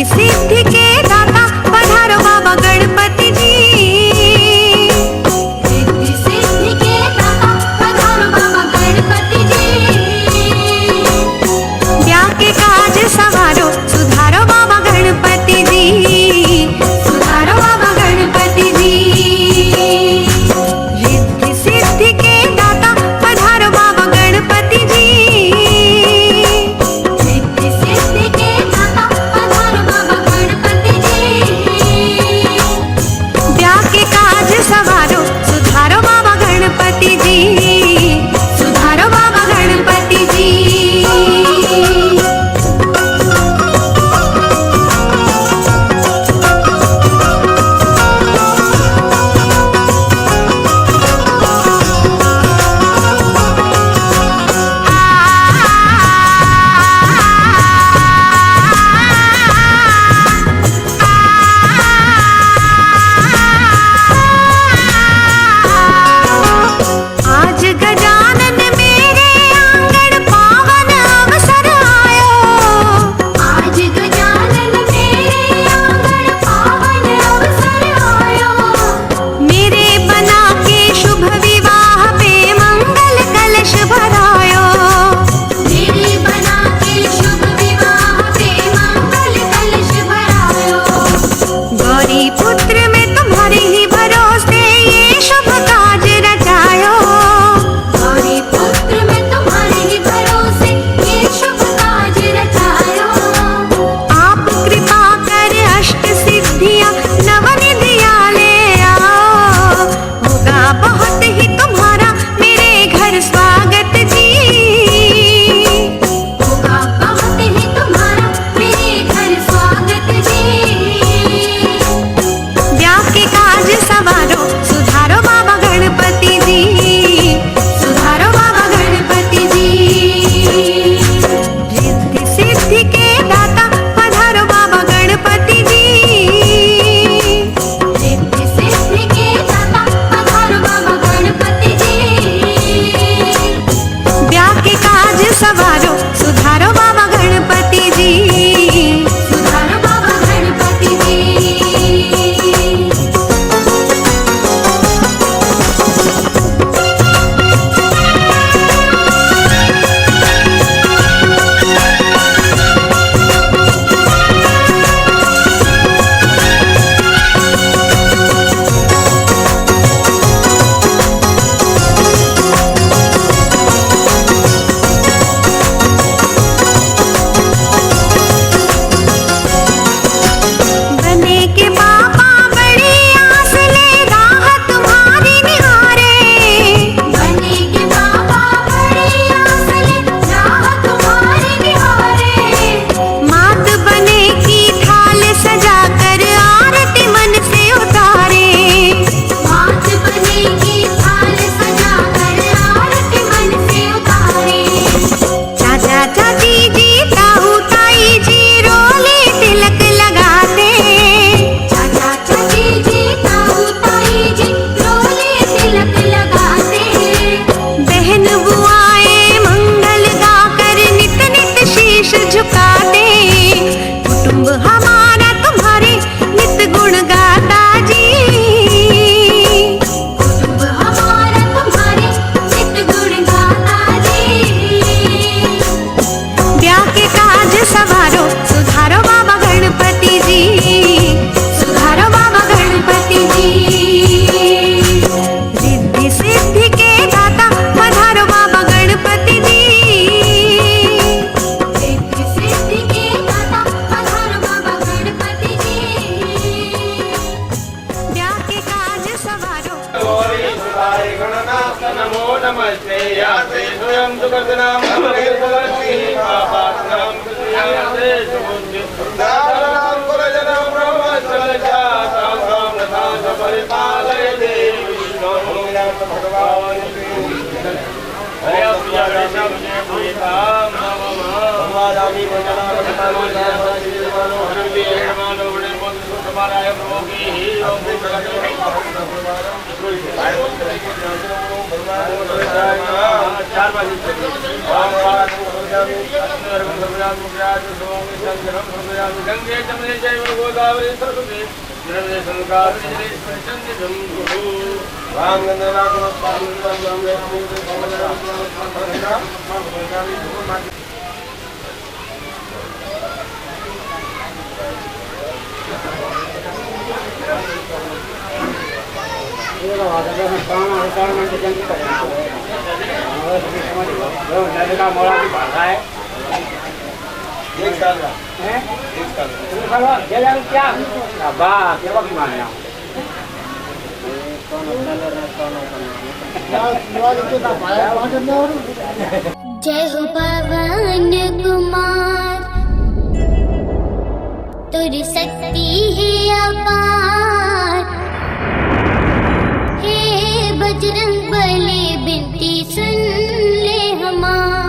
सिद्धि के दाता पधारो बाबा गणपति जी। रिद्धि सिद्धि के दाता पधारो बाबा गणपति जी। ब्याह के काज सवारो सुधारो बाबा गणपति जी। सुधारो बाबा गणपति जी। रिद्धि सिद्धि के दाता पधारो बाबा गणपति जी। रिद्धि सिद्धि के दाता पधारो बाबा गणपति जी। ब्याह के काज सवारो सुधारो बाबा गणपति जी। सुधारो बाबा गणपति जी। आज गजानन मेरे आंगन पावन अवसर आयो। आज गजानन मेरे आंगन पावन अवसर आयो। मेरे बना के शुभ विवाह पे मंगल कलश भरायो। मेरे बना के शुभ विवाह पे मंगल कलश भरायो। गौरी पुत्र में तुम्हारे ही भरोसे ये शुभ काज रचायो। गौरी पुत्र में तुम्हारे ही भरोसे ये शुभ काज रचायो। आप कृपा कर अष्ट सिद्धियां नवनिधियां ले आओ। होगा बहुत ही तुम्हारा मेरे घर स्वागत जी। होगा बहुत ही तुम्हारा मेरे घर स्वागत जी। ब्याह के काज सवारो सुधारो बाबा गणपति जी। सुधारो बाबा गणपति जी। रिद्धि सिद्धि के दाता पधारो बाबा गणपति जी। रिद्धि सिद्धि के दाता पधारो बाबा गणपति जी। ब्याह के काज सवारो सुधारो बाबा गणपति जी। सुधारो बाबा गणपति जी। बने के बाबा बड़ी आस ले राह तुम्हारी निहारे। बने के बाबा बड़ी आस ले राह तुम्हारी निहारे। मात बने की थाल सजा कर आरती मन से उतारे। मात बने की थाल सजा कर आरती मन से उतारे। चाचा चाची जी ताऊ ताई जी रोले तिलक लगाते। चाचा चाची जी ताऊ ताई जी रोले तिलक लगाते। बहन बुआएं मंगल गाकर नित नित शीश झुकाते। कुटुंब हमारा तुम्हारे नित गुण गाता जी। कुटुंब हमारा तुम्हारे नित गुण गाता जी। ब्याह के काज सवारो सुधारो बाबा गणपति जी। सुधारो बाबा गणपति जी। रिद्धि सिद्धि के दाता पधारो बाबा गणपति जी। रिद्धि सिद्धि के दाता पधारो बाबा गणपति जी। ब्याह के काज सवारो गौरी सुधाय गणनाथ नमो नमस्ते याते स्वयं सुकृतनाम अमृतवर्ती पापात्नाम कृत्याते सुबुद्धि नारायण कुलजनम ब्रह्मचर्या साम तथा परिपालय देवी विष्णु भगवान हरे प्रिया कृष्ण भूताम नमः भगवान आदि वचना भगवान हरि मानो बड़े परमाराय प्रभोगी ओम चार बाजी गंगे जमुने जैव गोदावरी सरस्वती नर्मदे संकारिणी राम गंगा मोड़ा की भाषा है एक साल का क्या बात ये वक्त माने जय हो पवन कुमार तुर शक्ति है अपार हे बजरंग बली बिनती सुन ले हमार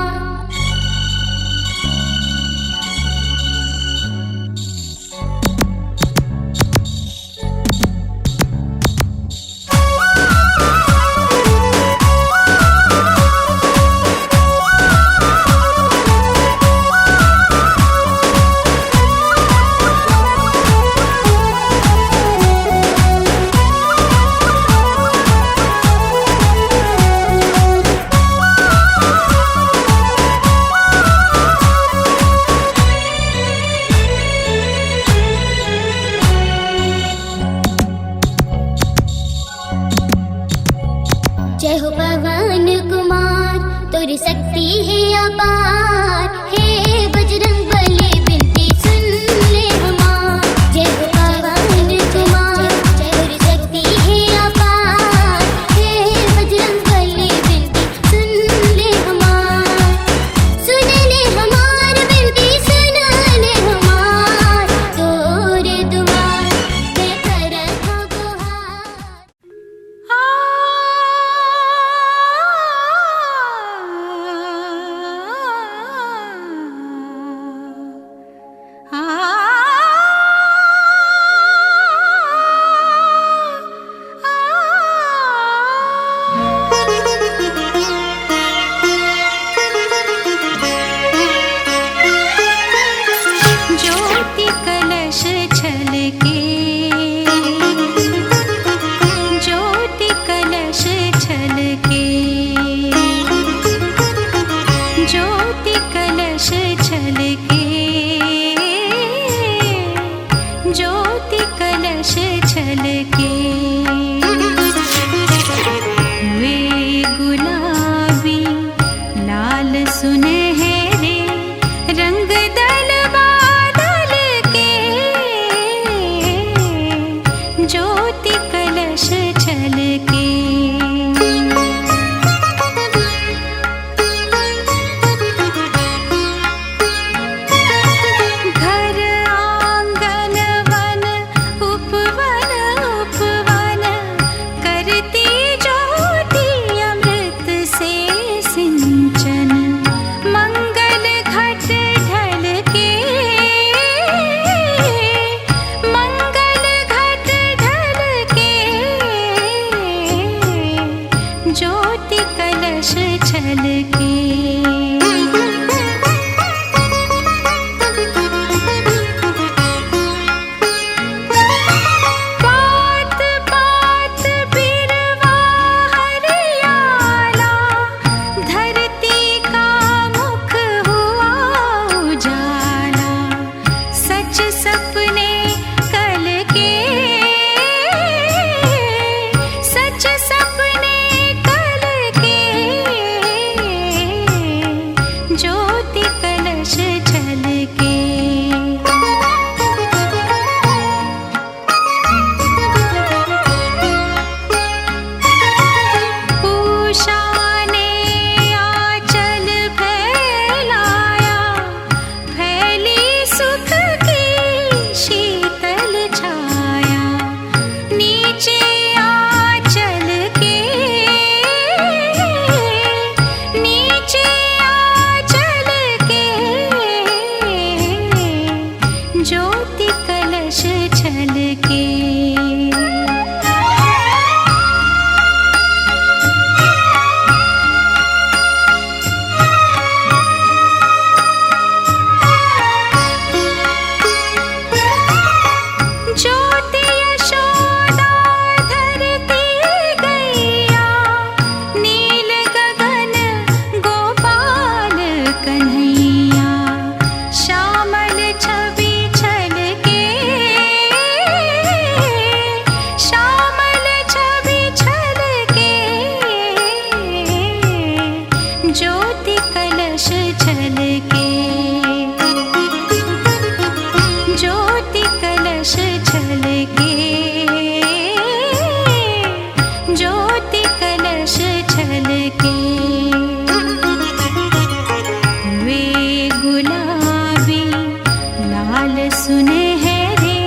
सुनहरे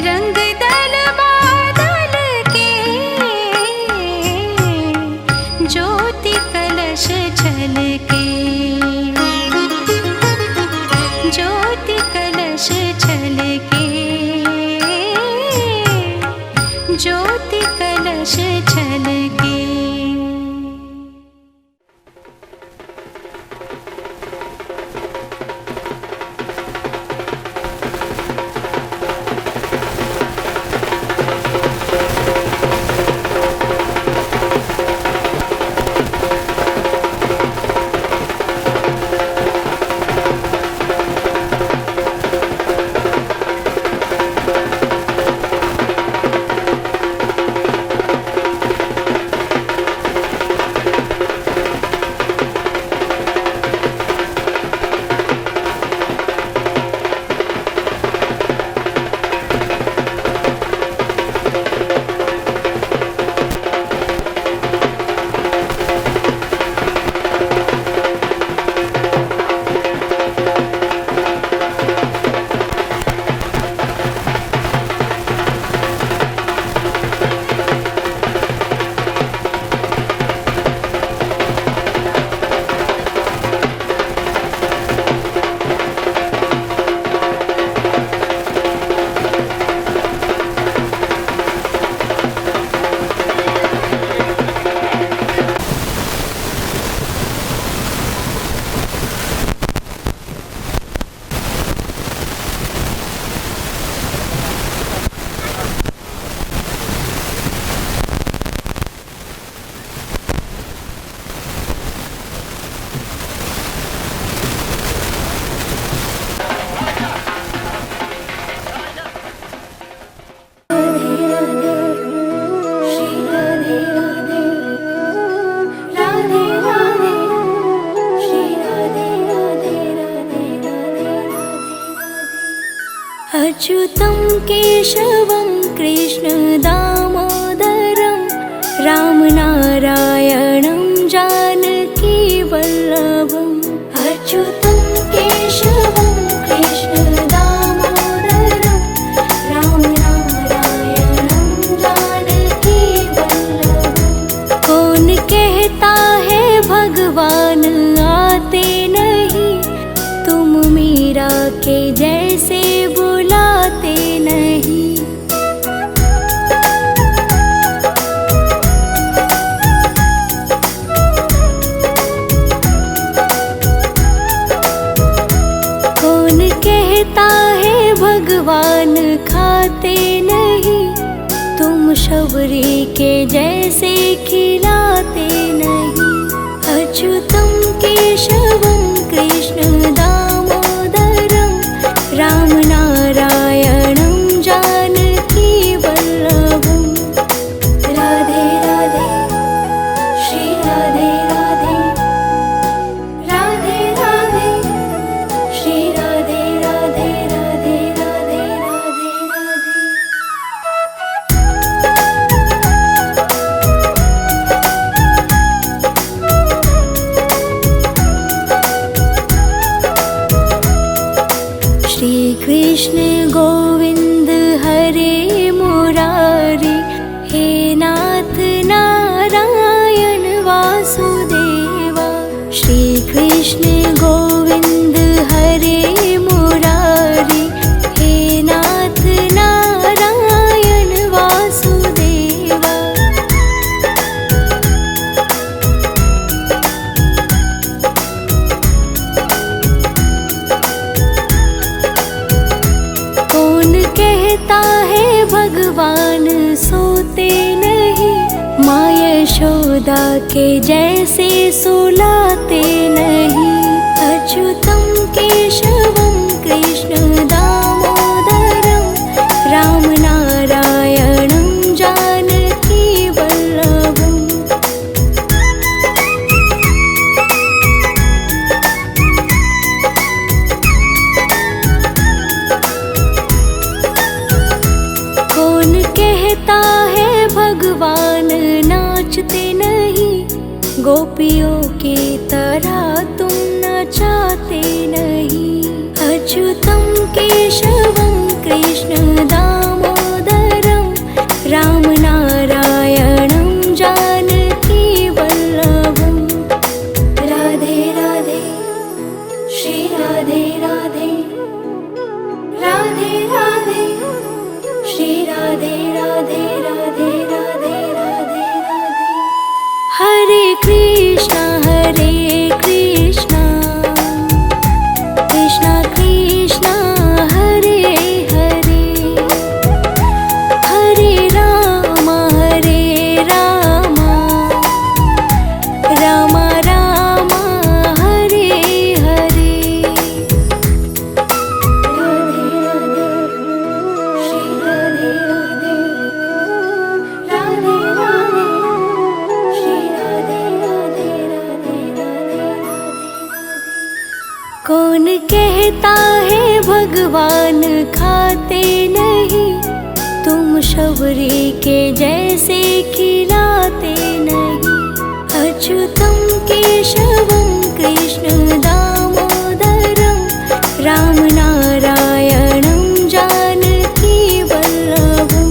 रंग दल बादल के, ज्योति कलश छलके, ज्योति कलश छलके, ज्योति कलश छलके। अच्युतं केशवं कृष्ण दामोदरं रामनारायणं जानकी वल्लभम्। अच्युतं केशवं कृष्ण दामोदरं रामनारायणं जानकी वल्लभम्। कौन कहता है भगवान आते नहीं, तुम मीरा के जैसे बुलाते नहीं। कौन कहता है भगवान खाते नहीं, तुम शबरी के जैसे खिलाते नहीं। अच्युतं केशवं कृष्ण दामोदरं रामनारायणं जानकी वल्लभम्। राधे राधे श्री राधे राधे, राधे राधे श्री राधे राधे, राधे राधे राधे राधे। श्री कृष्ण गोविंद हरे मुरारी, हे नाथ नारायण वासुदेवा। श्री कृष्ण गोविंद हरे मुरारी, हे नाथ नारायण वासुदेवा। कौन कहता है भगवान सोते नहीं, माँ यशोदा के जैसे सुलाते नहीं। अच्युतं केशवं कृष्ण दामोदरं रामनारायणं जानकी वल्लभम्। कौन कहता है भगवान नाचते नहीं, गोपियों की तरह तुम नचाते नहीं। अच्युतं केशवं कृष्ण दामोदरं रामनारायणं जानकी वल्लभं। राधे राधे श्री राधे राधे, राधे राधे श्री राधे राधे, राधे राधे राधे राधे। हरे कृष्णा कृष्णा कृष्णा हरे हरे, हरे राम राम राम हरे हरे। राधे राधे श्री राधे राधे, राधे राधे श्री राधे राधे, राधे राधे राधे। कौन कहता है भगवान खाते नहीं, तुम शबरी के जैसे खिलाते नहीं। अच्युतं केशवं कृष्ण दामोदरं रामनारायणं जानकी वल्लभं।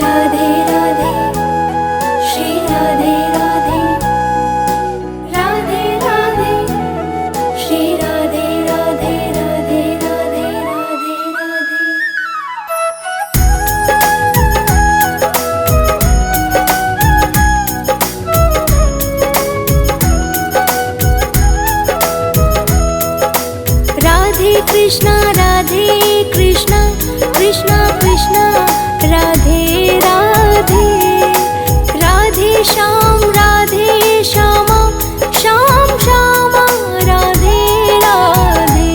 राधे राधे श्री राधे राधे, राधे राधे श्री राधे राधे, राधे राधे राधे राधे। राधे कृष्णा कृष्णा कृष्णा राधे राधे, राधे श्याम श्यामा श्याम श्यामा राधे राधे।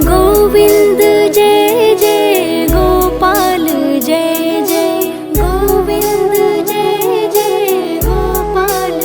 गोविंद जय जय गोपाल जय जय, गोविंद जय जय गोपाल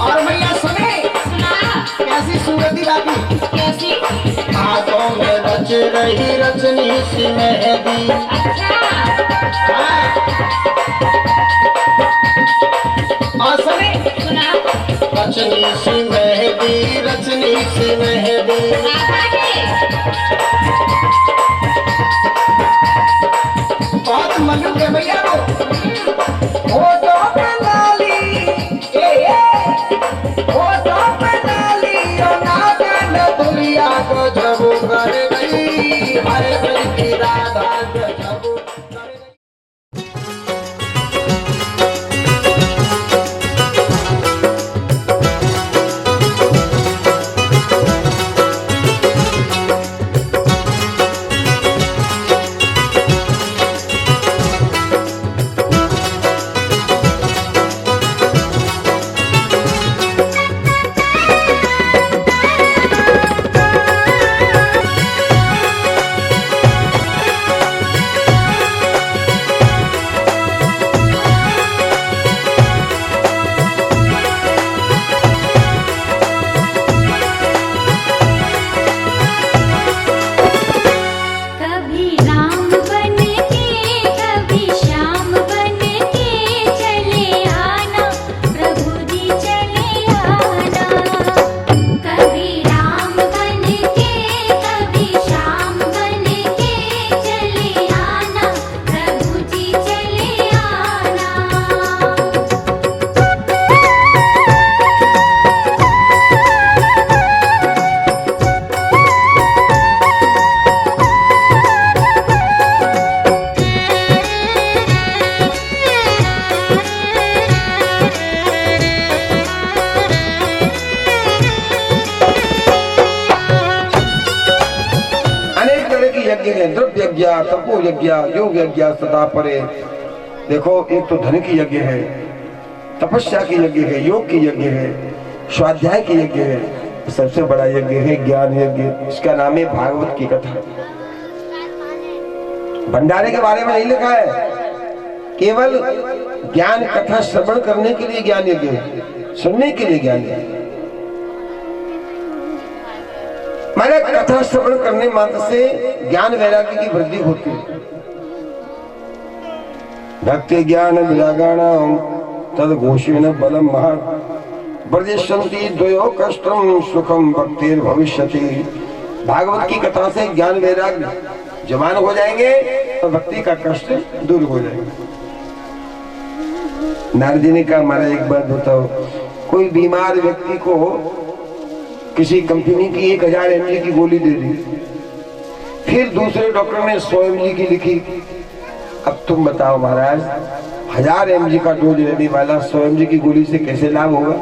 और भैया सुने कैसी सूरत लागी कैसी? हाथों में रच रही रचनी सी मेहंदी और सुने सुना रचनी सी मेहंदी रचनी सी मेहंदी बहुत मगन के भैया वो तो पे लाली वो तो पे लाली और नागन दुनिया को जब कर गई हरे बड़ी की राधा को जब कर गई। कभी राम बन के कभी श्याम बन के चले आना प्रभु जी चले आना। कभी राम बन के कभी श्याम बन के चले आना प्रभु जी चले आना। अनेक तरह की यज्ञ है, द्रव्य यज्ञ, तपो यज्ञ, योग यज्ञ, सदा परे। देखो एक तो धन की यज्ञ है, तपस्या की यज्ञ है, योग की यज्ञ है, स्वाध्याय की यज्ञ है, सबसे बड़ा यज्ञ है ज्ञान यज्ञ। इसका नाम है भागवत की कथा। भंडारे के बारे में नहीं लिखा है, केवल ज्ञान कथा श्रवण करने के लिए ज्ञान यज्ञ है, सुनने के लिए ज्ञान यज्ञ। मैंने कथा श्रवण करने मात्र से ज्ञान वैराग्य की वृद्धि होती है। भक्ति ज्ञान विरागाणाम तद घोषेण बलम महत् ब्रजेशन्ति द्वयो कष्टम सुखम भक्तिर भविष्यति। भागवत की कथा से ज्ञान वैराग्य जवान हो जाएंगे और भक्ति का कष्ट दूर हो जाएगा। नारद जी ने कहा महाराज एक बात बताओ, कोई बीमार व्यक्ति को किसी कंपनी की 1000 mg की गोली दे दी, फिर दूसरे डॉक्टर ने 100 mg की लिखी। अब तुम बताओ महाराज, 1000 mg का डोज लेने वाला 100 mg की गोली से कैसे लाभ होगा,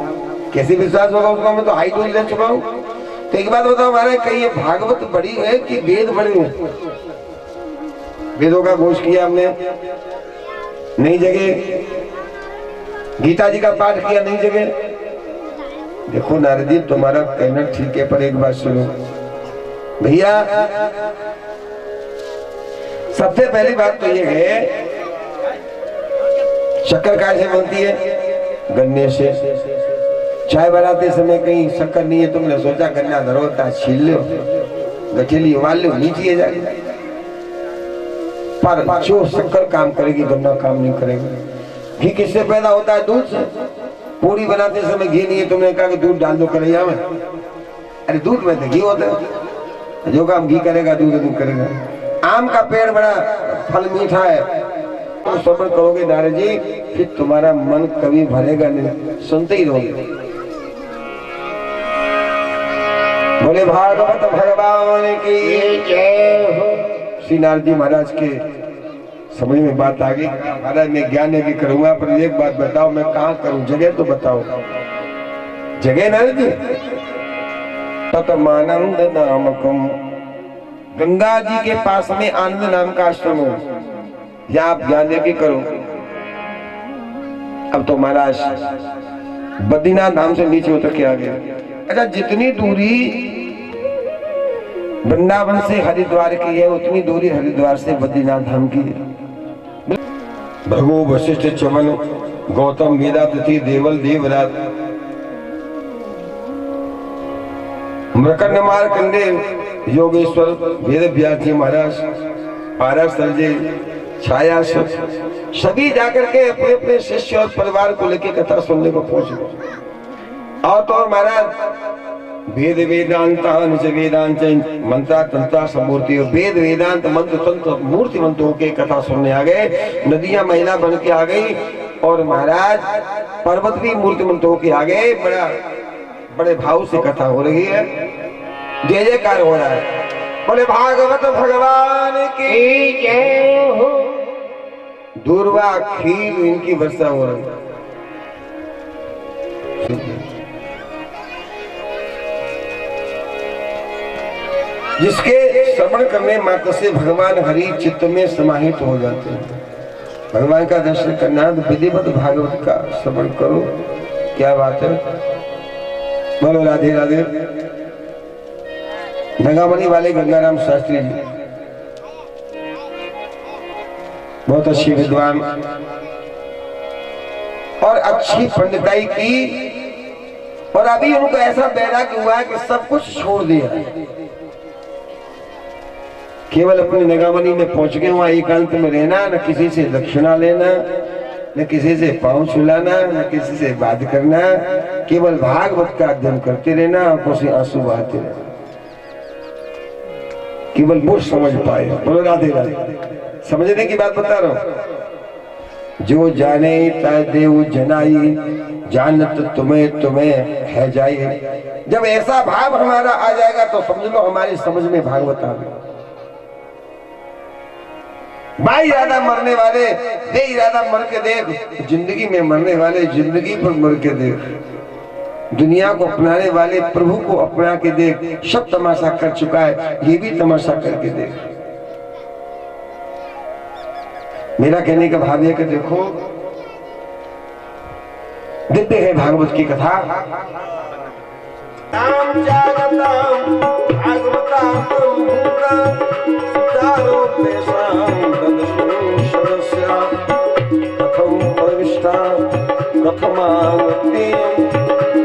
कैसे विश्वास होगा उसका? मैं तो हाई डोज ले चुका हूँ। तो एक बात बताओ महाराज, कहीं ये भागवत बड़ी है कि वेद बड़े हैं? वेदों का घोष किया हमने, नई जगह गीता जी का पाठ किया, नई जगह। देखो नारद जी तुम्हारा कहना ठीक है, पर एक बात सुनो भैया। सबसे पहली बात तो ये है, शक्कर काय से बनती है? गन्ने से। चाय बनाते समय कहीं शक्कर नहीं है, तुमने सोचा गन्ना धरोता छील लो, गठेली उबाल लो, नीचे जाएगी। पर जो शक्कर काम करेगी गन्ना काम नहीं करेगा। घी किससे पैदा होता है? दूध से। पूरी बनाते समय घी नहीं है, तुमने कहा कि दूध डाल दो कढ़ैया में। अरे दूध में तो घी होता है, जो काम घी करेगा दूध दूध करेगा। आम का पेड़ बड़ा फल मीठा है, तुम श्रवण करोगे नारद जी, फिर तुम्हारा मन कभी भरेगा नहीं, सुनते ही रहोगे। बोले भागवत भगवान की जय हो। श्री नारद जी महाराज के समझ में बात आ गई। महाराज मैं ज्ञान यज्ञ करूंगा, पर एक बात बताओ मैं कहाँ करूं? जगह तो बताओ, जगह नारद जी। ततमानंद नामकम, गंगा जी के पास में आनंद नाम का आश्रम हो, यहाँ आप ज्ञान यज्ञ करो। अब तो महाराज बद्रीनाथ धाम से नीचे उतर के आ गए। अच्छा, जितनी दूरी वृंदावन से हरिद्वार की है, उतनी दूरी हरिद्वार से बद्रीनाथ धाम की है। भृगु वशिष्ठ चमन गौतम वेदातिथि देवल देवरात मृकंड मारकंडे योगेश्वर वेद व्यास जी महाराज पारा सर्जे छाया सभी जाकर के अपने अपने शिष्य और परिवार को लेकर कथा सुनने को पहुंचे। और तो महाराज वेद वेदांत निज वेदांत मंत्रा तंत्रा समूर्ति वेद वेदांत मंत्र तंत्र मूर्ति मंत्रों के कथा सुनने आ गए। नदियां महिला बन के आ गई और महाराज पर्वत भी मूर्ति मंत्रों के आ गए। बड़े भाव से कथा हो रही है, जय जयकार हो रहा है। बोले भागवत भगवान की जय हो। दूर्वा खीर इनकी वर्षा हो रही है। जिसके श्रवण करने मात्र से भगवान हरि चित्त में समाहित हो जाते हैं। भगवान का दर्शन करना तो विधिवत भागवत का श्रवण करो, क्या बात है। बोलो राधे राधे। नगामणि वाले गंगाराम शास्त्री जी बहुत अच्छी विद्वान और अच्छी पंडिताई की, और अभी उनको ऐसा वैराग्य हुआ कि सब कुछ छोड़ दिया, केवल अपनी नगामणि में पहुंच गए। वहां एकांत में रहना, न किसी से दक्षिणा लेना, न किसी से पांव छुलाना, न किसी से बात करना, केवल भागवत का अध्ययन करते रहना, आंखों से आंसू बहाते रहना। केवल वो समझ पाए। बोलो राधे राधे। समझने की बात बता रहा हूं। जो जाने देव जनाई, जानत तुम्हें तुम्हें है जाए। जब ऐसा भाव हमारा आ जाएगा तो समझ लो हमारी समझ में भागवत आ गई। भाई इरादा मरने वाले बे इरादा मर के देख, जिंदगी में मरने वाले जिंदगी पर मर के देख, दुनिया को अपनाने वाले प्रभु को अपना के देख। सब तमाशा कर चुका है, ये भी तमाशा करके देख। मेरा कहने का भाव है कि देखो, दिव्य है भागवत की कथा।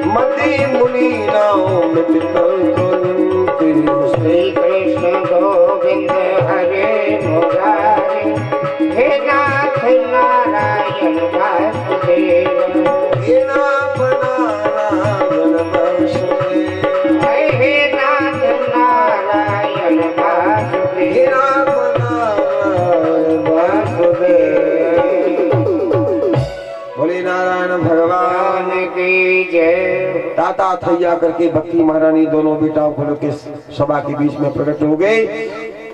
मति मुनि नाम श्री कृष्ण गोविंद हरे मुरारी, हे नाथ नारायण वासुदेव, हे नाथ नारायण वासुदेव, हे नाथ नारायण वासुदेव, हे नाथ नारायण वासुदेव। बोले नारायण भगवान की जय। ताता थैया करके भक्ति महारानी दोनों बेटाओं को लेकर सभा के बीच में प्रकट हो गए।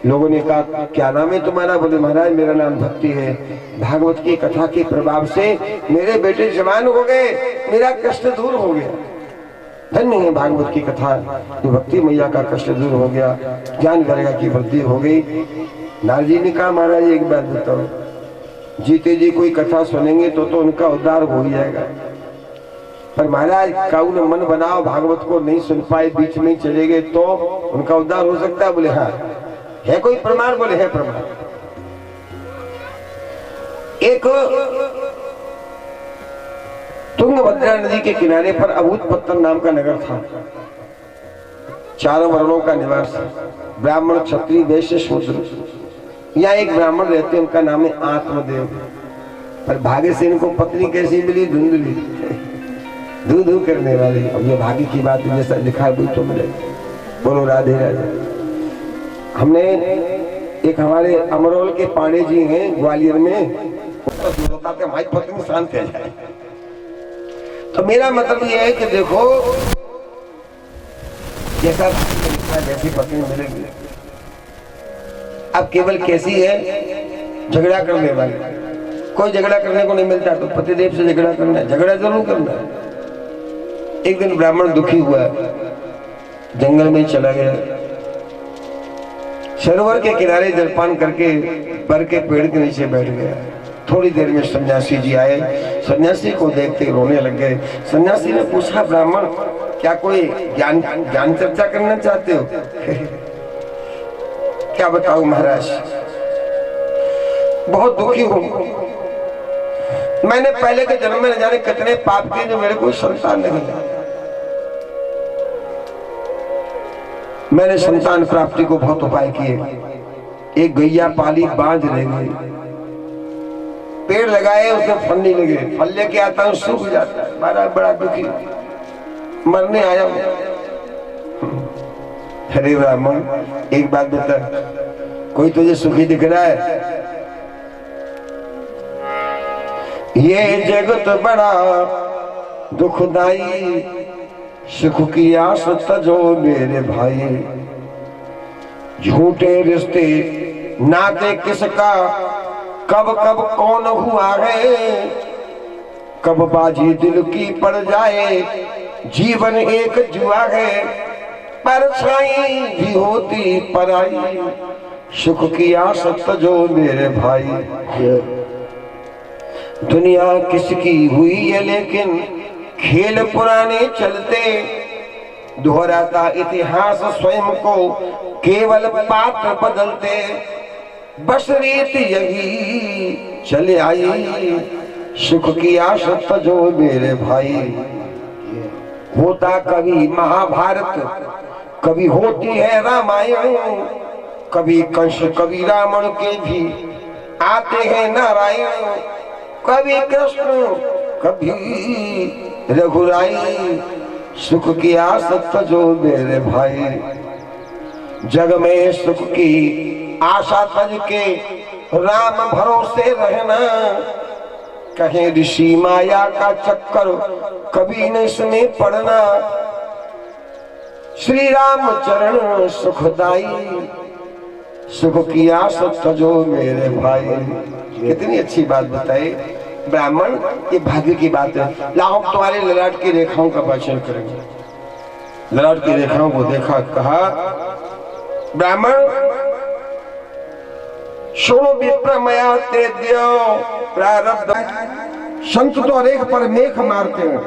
लोगों ने कहा क्या नाम है तुम्हारा? बोले महाराज मेरा नाम भक्ति है। भागवत की कथा के प्रभाव से मेरे बेटे जवान हो गए, मेरा कष्ट दूर हो गया। धन्य है भागवत की कथा, जो भक्ति मैया का कष्ट दूर हो गया, ज्ञान वैराग्य की वृद्धि हो गई। नारद जी ने कहा महाराज एक बात बताओ, जीते जी कोई कथा सुनेंगे तो उनका उद्धार हो ही जाएगा, पर महाराज काऊ ने मन बनाओ भागवत को नहीं सुन पाए, बीच में चले गए तो उनका उद्धार हो सकता है? बोले हाँ। है कोई प्रमाण? बोले है प्रमाण। एक तुंगभद्रा नदी के किनारे पर अभूतपत्तन नाम का नगर था। चारों वर्णों का निवास, ब्राह्मण क्षत्रिय वैश्य शूद्र। यहाँ एक ब्राह्मण रहते, उनका नाम है आत्मदेव। पर भाग्य से इनको पत्नी कैसी मिली? धुंधली, धू धू करने वाली। अब ये भाग्य की बात जैसा लिखा है तो मिले। बोलो राधे राधे। हमने एक हमारे अमरोल के पांडे जी हैं ग्वालियर में, हमारी पत्नी शांत है जाए। तो मेरा मतलब ये है कि देखो जैसा जैसी पत्नी मिलेगी। अब केवल कैसी है? झगड़ा करने वाली। कोई झगड़ा करने को नहीं मिलता तो पतिदेव से झगड़ा करना है, झगड़ा जरूर करना है। एक दिन ब्राह्मण दुखी हुआ, जंगल में चला गया, सरोवर के किनारे जलपान करके बर के पेड़ के नीचे बैठ गया। थोड़ी देर में सन्यासी जी आए, सन्यासी को देखते रोने लग गए। सन्यासी ने पूछा ब्राह्मण क्या कोई ज्ञान चर्चा करना चाहते हो? क्या बताऊं महाराज, बहुत दुखी हूं, मैंने पहले के जन्म में न जाने कितने पाप किए जो मेरे को संतान नहीं मिला। मैंने संतान प्राप्ति को बहुत उपाय किए। एक गैया पाली, बांझ रह गई, पेड़ लगाए उसमें फल नहीं लगे, फल लेके आता हूं सूख जाता है, बड़ा दुखी, मरने आया हूं। अरे ब्राह्मण एक बात बता, कोई तुझे सुखी दिख रहा है? ये जगत बड़ा दुखदाई, सुख की आस तजो मेरे भाई। झूठे रिश्ते नाते किसका, कब कब कौन हुआ है, कब बाजी दिल की पड़ जाए, जीवन एक जुआ है। परछाई भी होती पराई, सुख की आस तजो मेरे भाई। दुनिया किसकी हुई है लेकिन खेल पुराने चलते, दोहराता इतिहास स्वयं को, केवल पात्र बदलते। बस रीत यही चले आई, सुख की आस तजो मेरे भाई। होता कभी महाभारत, कभी होती है रामायण, कभी कंस कभी रावण के भी आते हैं नारायण। कभी कृष्ण कभी रघुराई, सुख की आस तजो मेरे भाई। जग में सुख की आशा तज के राम भरोसे रहना, कहीं ऋषि माया का चक्कर कभी न इसमें पड़ना। श्री राम चरण सुखदाई, सुख की आस तजो मेरे भाई। कितनी अच्छी बात बताई ब्राह्मण, ये भाग्य की बात है। लाओ तुम्हारे ललाट की रेखाओं का वाचन करेंगे। ललाट की रेखाओं को देखा, कहा ब्राह्मण सुनो विप्र मया तेद्य प्रारब्ध। संत तो अनेक पर मेघ मारते हैं।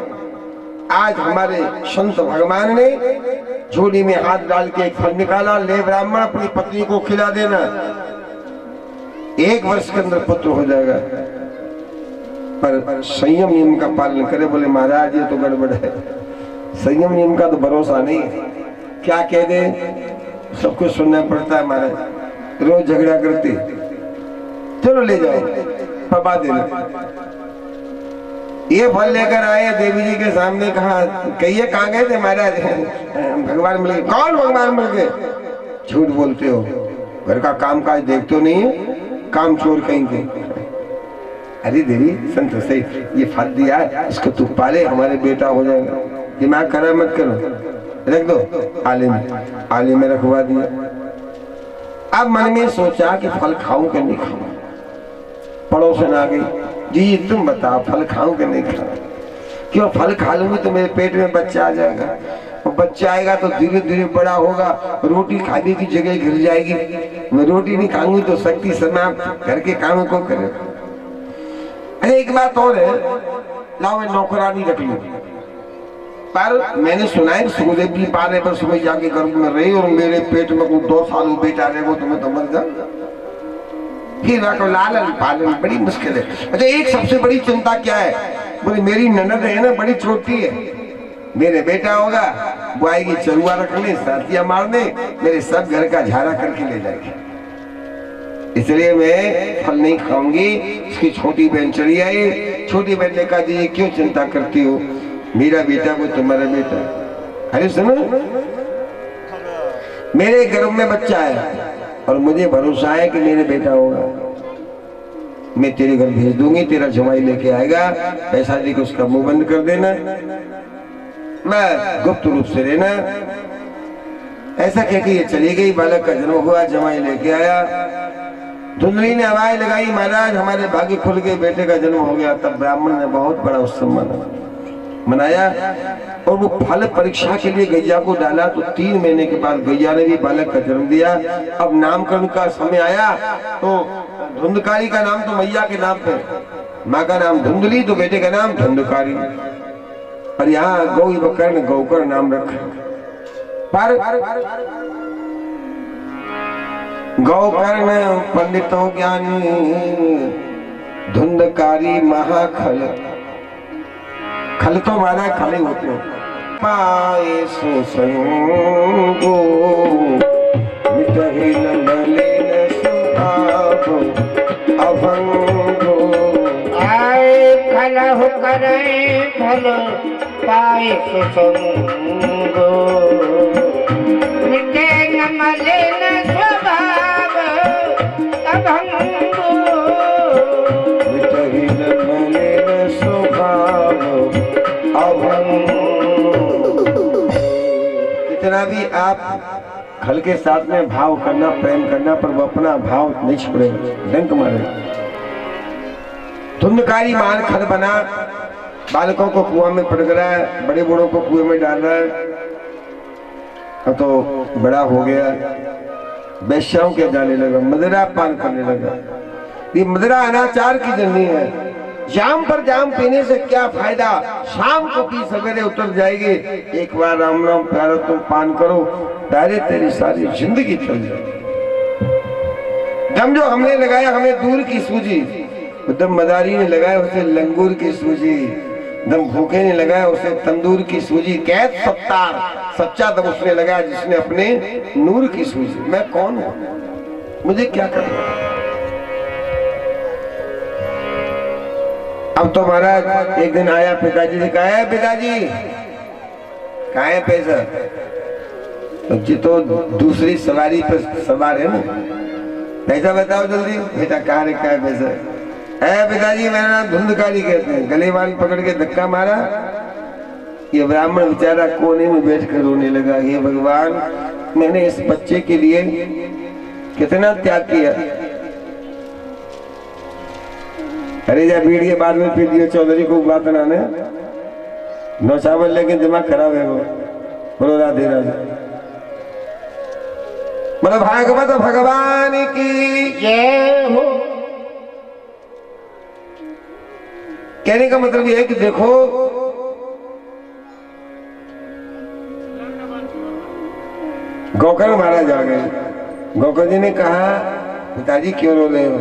आज हमारे संत भगवान ने झोली में हाथ डाल के एक फल निकाला, ले ब्राह्मण अपनी पत्नी को खिला देना, 1 वर्ष के अंदर पुत्र हो जाएगा। पर संयम नियम का पालन करे। बोले महाराज ये तो गड़बड़ है, संयम नियम का तो भरोसा नहीं है, क्या कह दे सब कुछ सुनना पड़ता है महाराज, रोज झगड़ा करते। चलो ले जाओ, पपा देना। ये फल लेकर आए देवी जी के सामने, कहा कहिए कहाँ गए थे महाराज? भगवान मिल गए। कौन भगवान मिल गए? झूठ बोलते हो, घर का काम काज देखते हो नहीं है, काम चोर कहीं के। अरे देवी संत सही, ये फल दिया है, इसको तू पाले, हमारे बेटा हो जाएगा। दिमाग खराब मत करो, रख दो आले में रखवा दिया। अब मन में सोचा कि फल खाऊं कि नहीं खाऊं। पड़ोसन आ गई, जी तुम बताओ फल खाऊं कि नहीं खाऊं? क्यों, फल खा लूंगी तो मेरे पेट में बच्चा आ जाएगा, और बच्चा आएगा तो धीरे धीरे बड़ा होगा, रोटी खाने की जगह गिर जाएगी। मैं रोटी नहीं खाऊंगी तो शक्ति समाप्त, घर के कामों को करे। अरे एक बात और है, लाओ नौकरानी रख लो। पर मैंने सुना है सुखदेव जी 12 वर्ष में जाके गर्भ में रही और मेरे पेट में को 2 साल बेटा रहेगा तो मैं तो मर जाऊंगा। फिर लालन पालन बड़ी मुश्किल है। अच्छा एक सबसे बड़ी चिंता क्या है? बोले मेरी ननद है ना, बड़ी छोटी है, मेरे बेटा होगा, वो आएगी चरुआ रखने, साथियां मारने, मेरे सब घर का झाड़ा करके ले जाएगी। इसलिए मैं फल नहीं खाऊंगी। उसकी छोटी बहन चली आई। छोटी बहन ने कहा जी क्यों चिंता करती हो, मेरा बेटा वो तुम्हारा बेटा। अरे सुनो, मेरे गर्भ में बच्चा है और मुझे भरोसा है कि मेरे बेटा होगा। मैं तेरे घर भेज दूंगी, तेरा जमाई लेके आएगा, पैसा दे के उसका मुंह बंद कर देना, मैं गुप्त रूप से रहना। ऐसा कहकर ये चली गई। बालक का जन्म हुआ, जमाई लेके आया। धुंधली ने आवाज लगाई महाराज हमारे भाग्य खुल गए, बेटे का जन्म हो गया। तब ब्राह्मण ने बहुत बड़ा उत्सव मनाया और वो फल परीक्षा के लिए गैया को डाला। तो 3 महीने के बाद गैया ने भी बालक का जन्म दिया। अब नामकरण का समय आया तो धुंधकारी का नाम तो मैया के नाम पे, माँ का नाम धुंधली तो बेटे का नाम धुंधकारी। और यहाँ गौ बकर्ण गौकर नाम रखा। पर गौकर्ण पंडितों ज्ञानी धुंधकारी महाखल, खल तो माना खले होते हैं। पाए सुसंगो मिटहि न मलिन सुभाव अभंगो। आए खलह करे फल पाए सुसंगो मिटे न मलिन स्वभाव अभंगो। मिटहि न मलिन स्वभाव अभंगो। कितना भी आप खल के साथ में भाव करना, प्रेम करना, पर वो अपना भाव नहीं छोड़े, डंक मारे। धुंधकारी मान खल बना, बालकों को कुआं में पड़ रहा है, बड़े बूढ़ों को कुएं में डाल रहा है। अब तो बड़ा हो गया, वेश्याओं के जाने लगा, मदिरा पान करने लगा। ये मदिरा अनाचार की जर्नी है। जाम पर जाम पीने से क्या फायदा, शाम को पी सवेरे उतर जाएगी। एक बार राम राम प्यारो तुम पान करो, तारे तेरी सारी जिंदगी चल जाए। दम जो हमने लगाया हमें दूर की सूझी, दम मदारी ने लगाया उसे लंगूर की सूझी। दम भूखे ने लगाया उसे तंदूर की सूझी। कैद सत्तार, सच्चा दम उसने लगाया जिसने अपने नूर की सूझी। मैं कौन हूं, मुझे क्या करना। अब तो महाराज एक दिन आया, पिताजी से कहा, पिताजी कहाँ है पैसा। तो जी तो दूसरी सवारी पर सवार है ना, पैसा बताओ जल्दी। बेटा कहाँ रखा है पैसा। है पिताजी मेरा नाम धुंधकारी कहते हैं। गलेवान पकड़ के धक्का मारा। ये ब्राह्मण बेचारा कोने में बैठ कर रोने लगा। हे भगवान, मैंने इस बच्चे के लिए कितना त्याग किया। अरे जा भीड़ के बाद में फिर दियो चौधरी को बात बनाने, नौ चावल लेकिन दिमाग खराब है वो। बोलो राधे राधे। मतलब भागवत भगवान की जय हो। कहने का मतलब यह है कि देखो, गोकर्ण महाराज आ गए। गोकर्ण जी ने कहा, पिताजी क्यों रो रहे हो।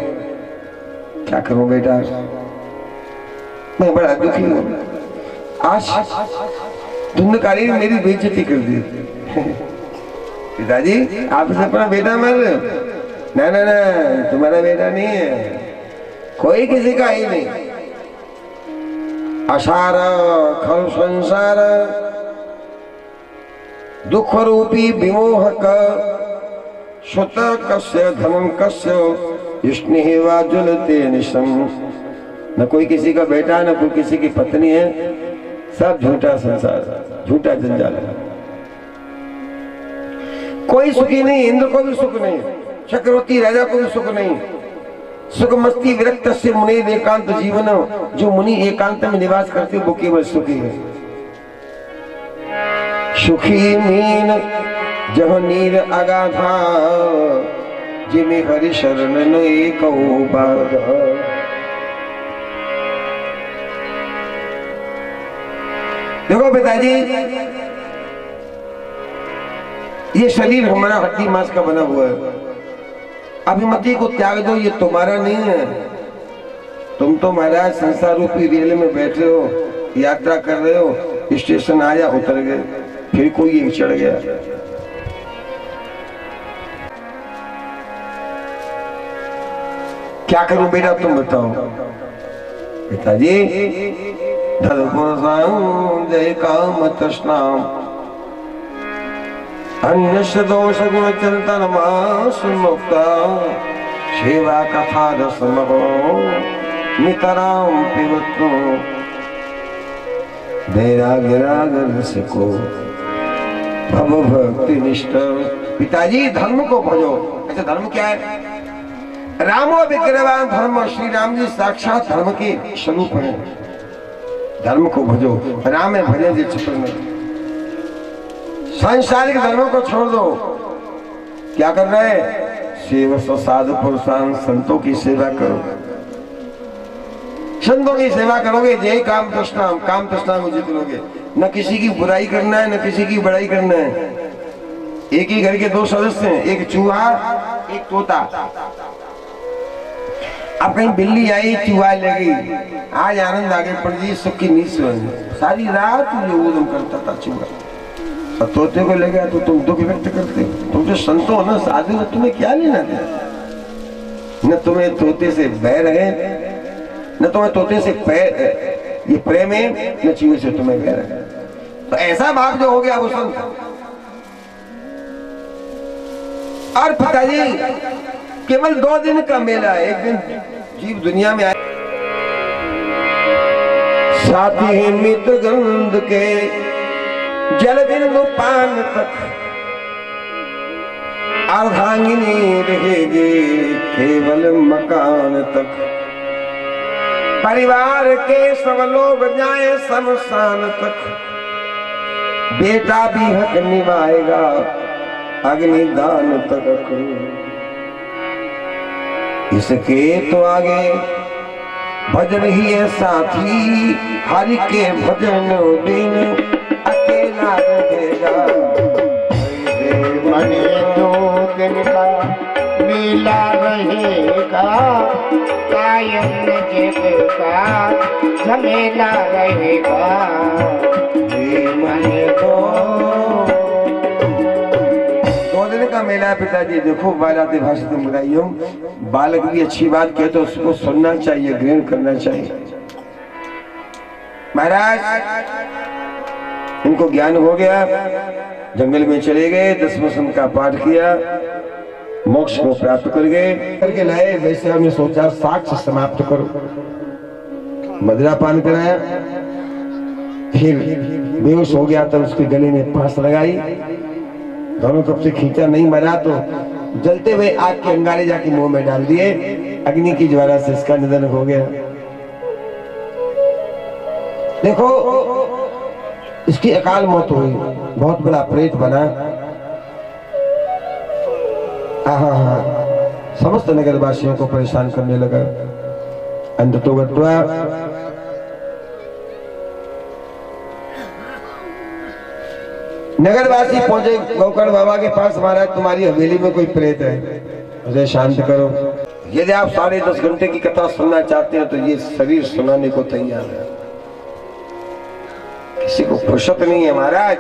क्या करूं बेटा, मैं बड़ा दुखी हूं। आज धुंधकारी ने मेरी बेइज्जती कर दी। पिताजी आप इसे अपना बेटा मान रहे हो। ना ना ना, तुम्हारा बेटा नहीं है, कोई किसी का ही नहीं। असार खल संसार दुख रूपी विमोहक श्रुत कस्य धनम कस्य स्नेहवा जुलते निशम। न कोई किसी का बेटा, न कोई किसी की पत्नी है, सब झूठा संसार, झूठा जंजाल है। कोई सुखी नहीं, इंद्र को भी सुख नहीं, चक्रवर्ती राजा को भी सुख नहीं। सुख मस्ती विरक्त से मुनि एकांत जीवन। जो मुनि एकांत में निवास करते वो केवल सुखी है। सुखी मीन जह नीर अगाधा, जिमे हरि शरण नए कहो बाधा। देखो पिताजी, ये शरीर हमारा हड्डी मांस का बना हुआ है। अभिमति को त्याग दो, ये तुम्हारा नहीं है। तुम तो महाराज संसार रूपी रेल में बैठे हो, यात्रा कर रहे हो, स्टेशन आया उतर गए, फिर कोई एक चढ़ गया। क्या करूं बेटा तुम बताओ। पिताजी धर्म जय काम तृष्णाम अन्य दोष गुण चिंतन मुक्ता सेवा कथा रसमहो नितराम पिबतो वैराग्य राग रसिको भव भक्ति निष्ठ। पिताजी धर्म को भजो। ऐसा धर्म क्या है। रामो विग्रहवान धर्म, श्री राम जी साक्षात धर्म के स्वरूप हैं। धर्म को भजो, राम है भजे जी चुप न। सांसारिक धर्मों को छोड़ दो। क्या कर रहे हैं। सेव साधु पुरुषान, संतों की सेवा करो। संतों की सेवा करोगे जय काम तृष्णा, काम तृष्णा को जीत लोगे। न किसी की बुराई करना है, न किसी की बड़ाई करना है। एक ही घर के दो सदस्य हैं, एक चूहा एक तोता। अब कहीं बिल्ली आई चुहा लगी, आज आनंद आगे पड़ जी, सुख की नींद सोएंगे। सारी रात ये ऊधम करता था चुहा, और तोते को ले गया तो तुम दुख व्यक्त करते हो। तुम जो संत हो ना, साधु हो, तुम्हें क्या लेना था? न तुम्हें तोते से बैर है, न तुम्हें तोते से ये प्रेम है, न चूहे से तुम्हें बैर है। तो ऐसा भाव जो हो गया वो संत। और पिताजी केवल 2 दिन का मेला है, एक दिन जीव दुनिया में आए, साथी मित्र गंध के जल बिंदु पान तक, अर्धांगिनी रहेगी केवल मकान तक, परिवार के सब लोग जाए शमशान तक, बेटा भी हक निभाएगा अग्निदान तक। इसके तो आगे भजन ही है साथी, हरि के भजन बिन अकेला रहेगा। मन 2 दिन का मेला रहेगा, कायम जग का झमेला रहेगा। मन 2 दिन का मेला है पिताजी। देखो बालाते भाषा तुम बुराइयों, बालक भी अच्छी बात कहे तो उसको सुनना चाहिए, ग्रहण करना चाहिए। महाराज इनको ज्ञान हो गया, जंगल में चले गए, 10 वसंत का पाठ किया, मोक्ष को प्राप्त कर गए। करके लाए, वैसे हमने सोचा साक्ष्य समाप्त करो, मदिरा पान कराया, फिर बेहोश हो गया तब उसके गले में फांस लगाई, दोनों कब से खींचा, नहीं मरा तो जलते हुए आग के अंगारे जाके मुंह में डाल दिए, अग्नि की ज्वाला से इसका निधन हो गया। देखो इसकी अकाल मौत हुई, बहुत बड़ा प्रेत बना। समस्त नगरवासियों को परेशान करने लगा। अंततो गत्वा नगरवासी पहुंचे गोकर्ण बाबा के पास, महाराज तुम्हारी हवेली में कोई प्रेत है, उसे शांत करो। यदि आप 10.5 घंटे की कथा सुनना चाहते हैं तो ये शरीर सुनाने को तैयार है। किसी को फुर्सत नहीं है महाराज।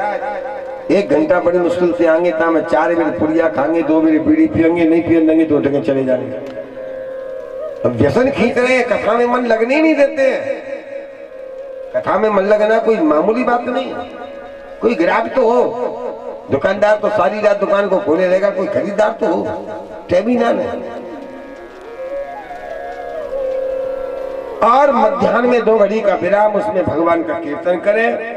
1 घंटा बड़ी मुश्किल से आएंगे, ता में 4 बेर पुड़िया खाएंगे, 2 बेर बीड़ी पियेंगे, नहीं पियेंगे तो उठ के चले जाएंगे। अब व्यसन खींच रहे हैं, कथा में मन लगने ही नहीं देते। कथा में मन लगना कोई मामूली बात नहीं। कोई ग्राहक तो हो, दुकानदार तो सारी रात दुकान को खोले रहेगा, कोई खरीदार तो हो, टेबी ना नहीं। और मध्याह्न में 2 घड़ी का विराम, उसमें भगवान का कीर्तन करें।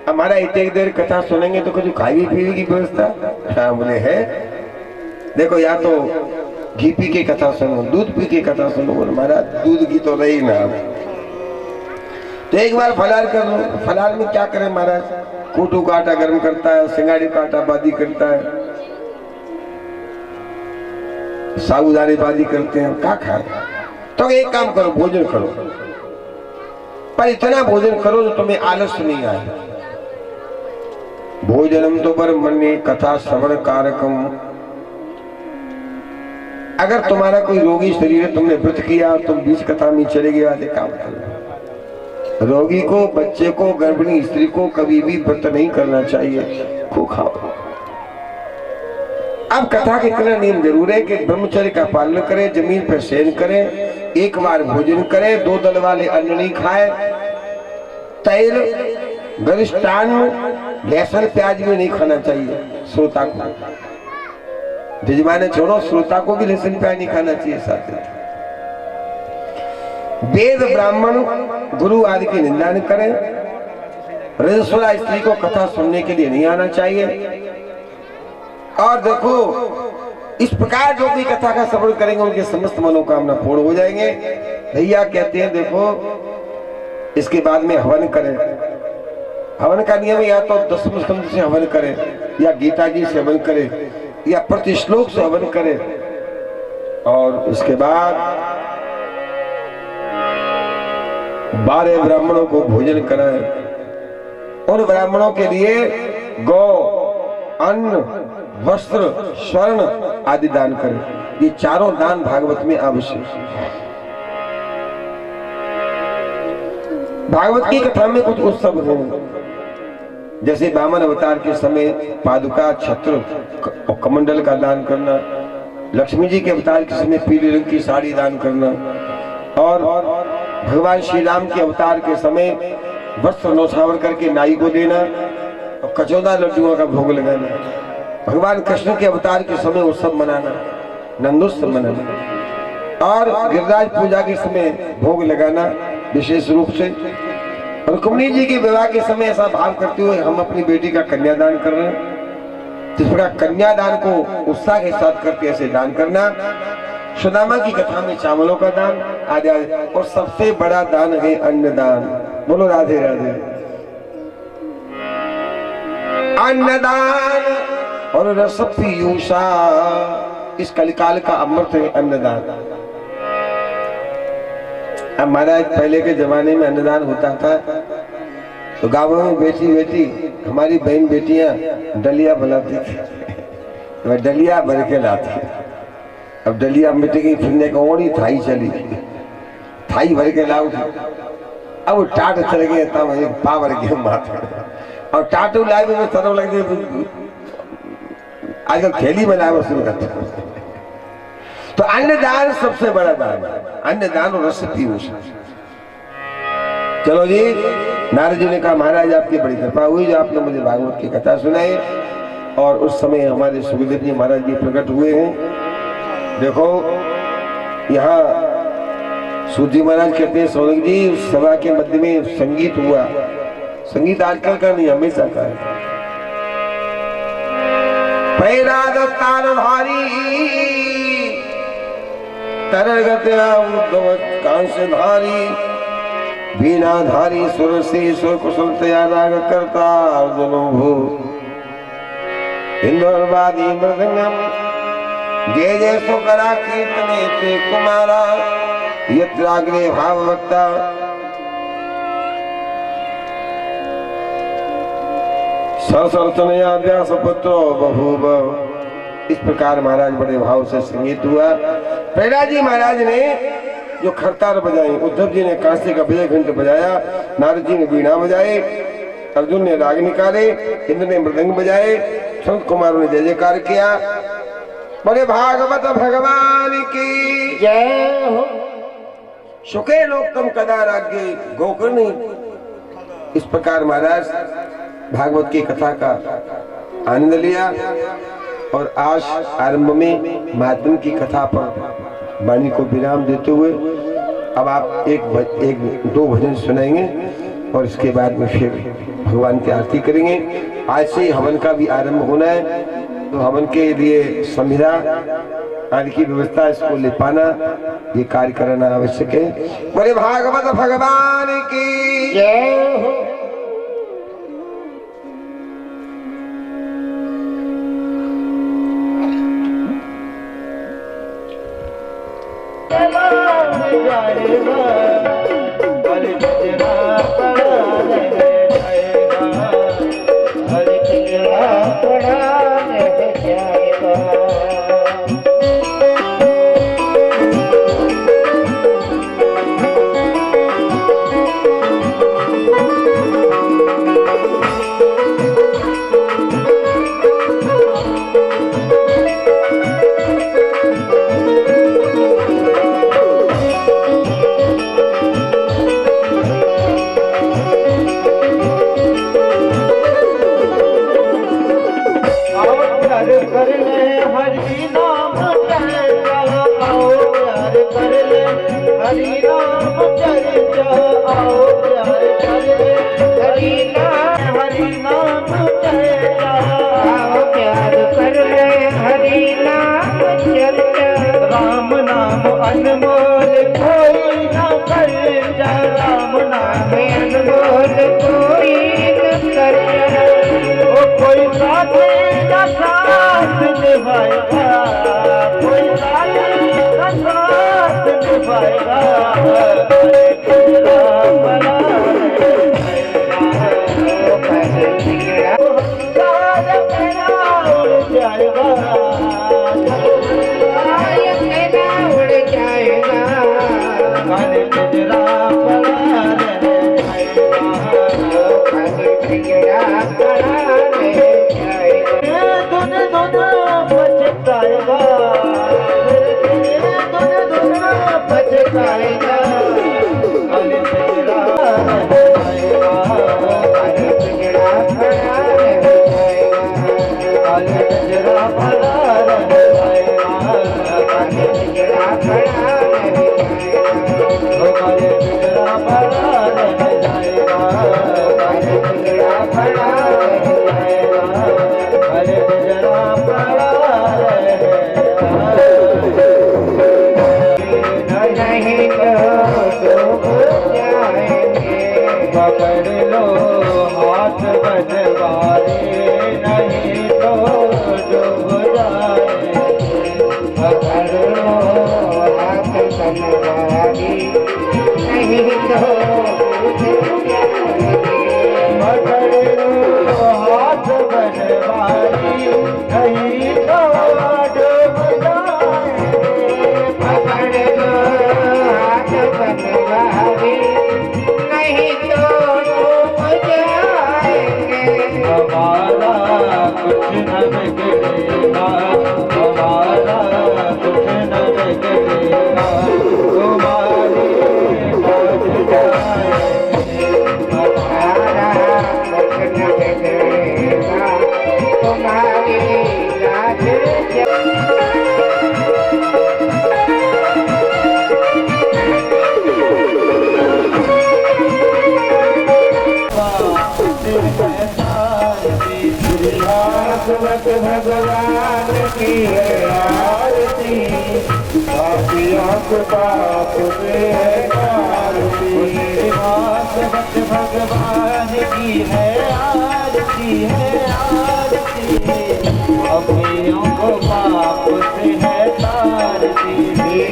हमारा इतने देर कथा सुनेंगे तो कुछ खाई पीने की व्यवस्था? हाँ बोले है। देखो या तो घी पी के कथा सुनो, दूध पी के कथा सुनो। बोले महाराज दूध की तो रही ना, तो एक बार फलार कर लो। फलार में क्या करें महाराज? कूटू का आटा गर्म करता है, सिंगाड़ी का आटा बादी करता है, साबुदाने बादी करते हैं, क्या खाए? तो एक काम करो, भोजन करो, पर इतना भोजन करो जो तुम्हें आलस नहीं आए। भोजनम तो पर मन्ये कथा श्रवण कारकम। अगर तुम्हारा कोई रोगी शरीर है, तुमने व्रत किया और तुम बीच कथा में चले गए, आते काम करो। रोगी को, बच्चे को, गर्भिणी स्त्री को कभी भी व्रत नहीं करना चाहिए, खूब खाओ। अब कथा के इतना नियम जरूर है कि ब्रह्मचर्य का पालन करें, जमीन पर शयन करें, 1 बार भोजन करें, 2 दल वाले अन्न नहीं खाए, तेल, गरिष्ठान, लहसुन प्याज भी नहीं खाना चाहिए। श्रोता को, जजमाने छोड़ो, श्रोता को भी लहसुन प्याज नहीं खाना चाहिए। साथ वेद, ब्राह्मण, गुरु आदि की निंदा न करें। रजस्वला स्त्री को कथा सुनने के लिए नहीं आना चाहिए। और देखो इस प्रकार जो भी कथा का श्रवण करेंगे उनके समस्त मनोकामना पूर्ण हो जाएंगे। भैया कहते हैं देखो इसके बाद में हवन करें। हवन का नियम या तो 10 स्कंद से हवन करें, या गीता जी से हवन करें, या प्रति श्लोक से हवन करें। और इसके बाद 12 ब्राह्मणों को भोजन कराएं। उन ब्राह्मणों के लिए गौ, अन्न, वस्त्र, स्वर्ण आदि दान करें। ये चारों दान भागवत में आवश्यक है। भागवत की कथा में कुछ उत्सव हैं, जैसे वामन अवतार के समय पादुका, छत्र और कमंडल का दान करना, लक्ष्मी जी के अवतार के समय पीले रंग की साड़ी दान करना, और भगवान श्री राम के अवतार के समय वस्त्र नौछावर करके नाई को देना और कचौदा लड्डुओं का भोग लगाना, भगवान कृष्ण के अवतार के समय उत्सव मनाना, नंदोत्सव मनाना, और गिरिराज पूजा के समय भोग लगाना विशेष रूप से। और रुक्मिणी जी के विवाह के समय ऐसा भाव करते हुए हम अपनी बेटी का कन्यादान कर रहे हैं। जिस प्रकार कन्यादान को उत्साह के साथ करके ऐसे दान करना। सुदामा की कथा में चावलों का दान आदि आदि, और सबसे बड़ा दान है अन्नदान। बोलो राधे राधे। अन्नदान और रस पीयूषा, इस कलिकाल का अमृत है अन्नदान। अब महाराज पहले के जमाने में अन्नदान होता था तो गांवों में बेटी बेटी हमारी बहन बेटियां डलिया बनाती थी, वह डलिया भर के लाती। अब डलिया मिट गई, फिरने का ओढ़ी थाई चली, थाई भर के लाऊ। अब टाट चल गए तब एक पावर के माथे, और टाटू लाए में तरह लग गए। आजकल थैली में लाए शुरू करते। तो अन्नदान सबसे बड़ा दान, अन्नदान और रस पीयूष। चलो जी, नारद जी ने कहा महाराज आपकी बड़ी कृपा हुई जो आपने मुझे भागवत की कथा सुनाई, और उस समय हमारे सुखदेव जी महाराज जी प्रकट हुए हैं। देखो यहाँ सूजी महाराज कहते हैं सौनक जी उस सभा के मध्य में संगीत हुआ। संगीत आजकल का नहीं, हमेशा का है। पैराद तारधारी तरगत कांसधारी वीणाधारी सुर से सुर कुशल तया राग करता अर्जुनो भू इंद्रवादी मृदंगम जय जय सुकरा कीर्तने ते कुमारा यत्राग्रे भाववक्ता। सरसरतनया व्यास पुत्रो बभूव। इस प्रकार महाराज बड़े भाव से संगीत हुआ। प्रहलाद जी महाराज ने जो खरतार बजाई, उद्धव जी ने कांसे का विजय घंट बजाया, नारद जी ने वीणा बजाए, अर्जुन ने राग निकाले, इंद्र ने मृदंग बजाए, संत कुमारों ने जय जयकार किया। बोले भागवत भगवान की जय हो। सुखे लोकतम कदा राज्ञे गोकर्णी। इस प्रकार महाराज भागवत की कथा का आनंद लिया, और आज आरंभ में महात्म की कथा पर वाणी को विराम देते हुए अब आप एक दो भजन सुनाएंगे, और इसके बाद में फिर भगवान की आरती करेंगे। आज से हवन का भी आरंभ होना है, तो हवन के लिए संविधा आदि की व्यवस्था, इसको ले पाना, ये कार्य करना आवश्यक है। बोले भागवत भगवान की जय हो। को पाप से है आरती, भागवत भगवान की है आरती है आरती, अभियों को पाप से है तारती,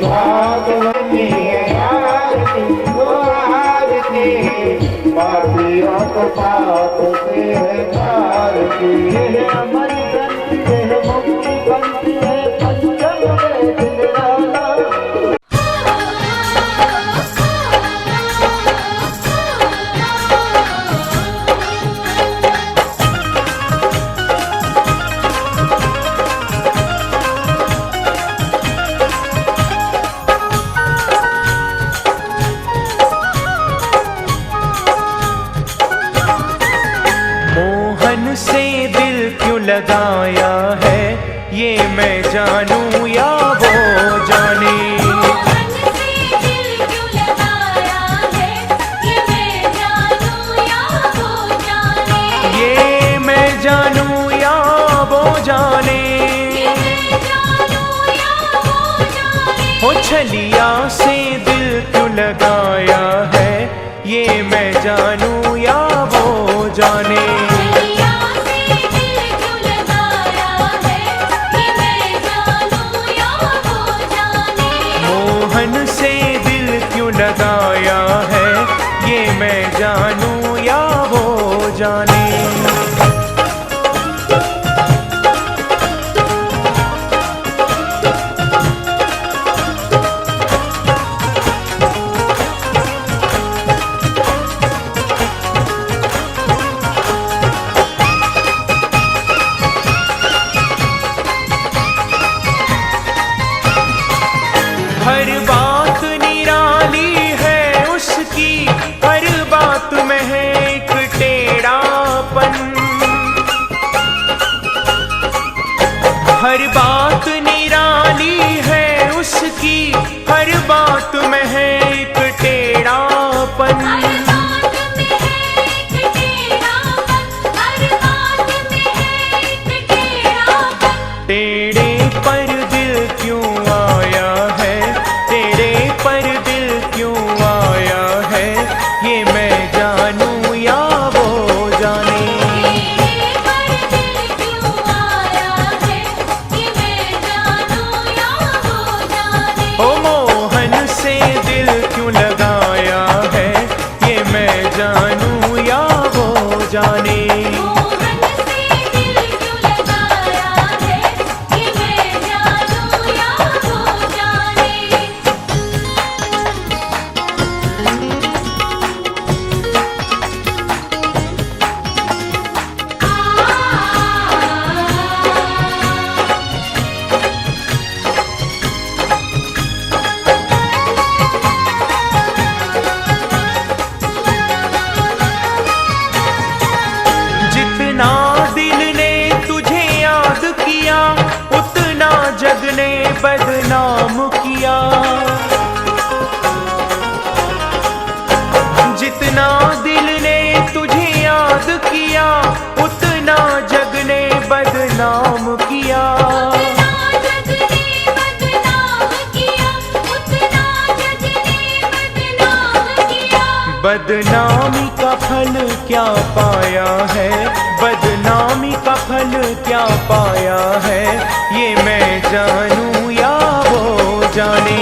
भागवत की है आरती वो आरती, पापियों को पाप से है तारती, अमर ग्रंथ है मुक्ति पंथ है पंचम वेद निराला। मोहन से दिल क्यों लगाया है ये मैं जानूं या वो जाने, मोहन से दिल क्यों लगाया है ये मैं जानूं या वो जाने, ये मैं जानूं या वो जाने, ये मैं जानूं या वो जाने, हो छलिया से दिल क्यों लगाया है ये मैं जानूं या वो जाने, छलिया से दिल क्यों लगाया है ये मैं जानूं या वो जाने, मोहन से दिल क्यों लगाया है ये मैं जानूं या वो जाने। हर बात निराली है उसकी, हर बात में है एक टेढ़ापन, हर बात निराली है उसकी, हर बात में है एक टेढ़ापन, हर बात में है एक टेढ़ापन, हर बात में है एक टेढ़ापन, टेढ़े पर दिल क्यों आया है, तेरे पर दिल क्यों आया है ये मैं जानूं या वो जाने, तेरे पर दिल क्यों आया है ये मैं जानूं या वो जाने, ओ मोहन से दिल क्यों लगाया है ये मैं जानूं या वो जाने, मोहन से दिल क्यों लगाया है ये मैं जानूं या वो जाने। जितना दिल ने तुझे याद किया उतना जग ने बदनाम किया, जितना दिल ने तुझे याद किया उतना जग ने बदनाम किया, उतना जग ने बदनाम किया, उतना जग ने बदनाम किया, बदनामी का फल क्या पाया है, बदनामी का फल क्या पाया है ये मैं जानूं या वो जाने,